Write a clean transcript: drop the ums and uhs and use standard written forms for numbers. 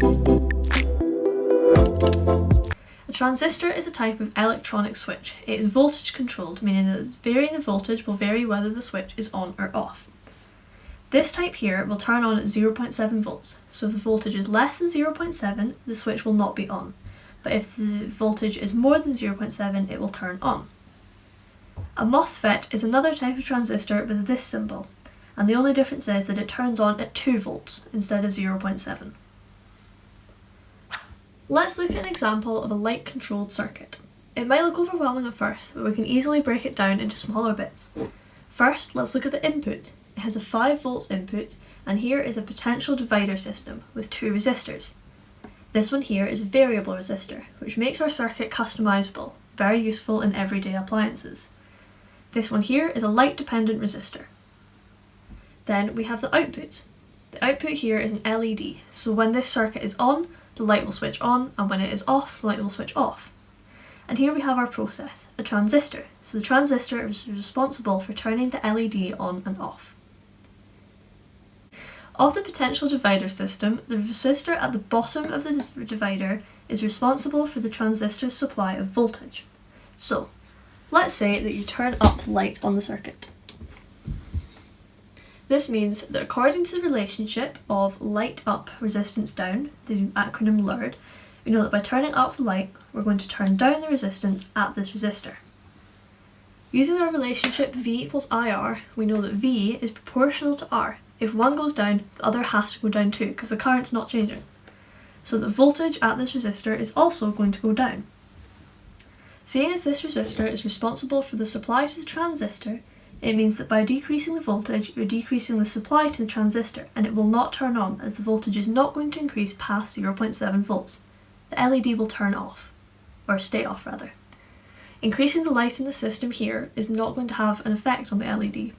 A transistor is a type of electronic switch. It is voltage controlled, meaning that varying the voltage will vary whether the switch is on or off. This type here will turn on at 0.7 volts, so if the voltage is less than 0.7, the switch will not be on, but if the voltage is more than 0.7, it will turn on. A MOSFET is another type of transistor with this symbol, and the only difference is that it turns on at 2 volts instead of 0.7. Let's look at an example of a light-controlled circuit. It might look overwhelming at first, but we can easily break it down into smaller bits. First, let's look at the input. It has a 5 volts input, and here is a potential divider system with 2 resistors. This one here is a variable resistor, which makes our circuit customizable, very useful in everyday appliances. This one here is a light-dependent resistor. Then we have the output. The output here is an LED, so when this circuit is on, the light will switch on, and when it is off, the light will switch off. And here we have our process, a transistor. So the transistor is responsible for turning the LED on and off. Of the potential divider system, the resistor at the bottom of the divider is responsible for the transistor's supply of voltage. So, let's say that you turn up the light on the circuit. This means that according to the relationship of light up, resistance down, the acronym LURD, we know that by turning up the light, we're going to turn down the resistance at this resistor. Using our relationship V equals IR, we know that V is proportional to R. If one goes down, the other has to go down too, because the current's not changing. So the voltage at this resistor is also going to go down. Seeing as this resistor is responsible for the supply to the transistor, it means that by decreasing the voltage, you're decreasing the supply to the transistor, and it will not turn on as the voltage is not going to increase past 0.7 volts. The LED will turn off, or stay off rather. Increasing the light in the system here is not going to have an effect on the LED.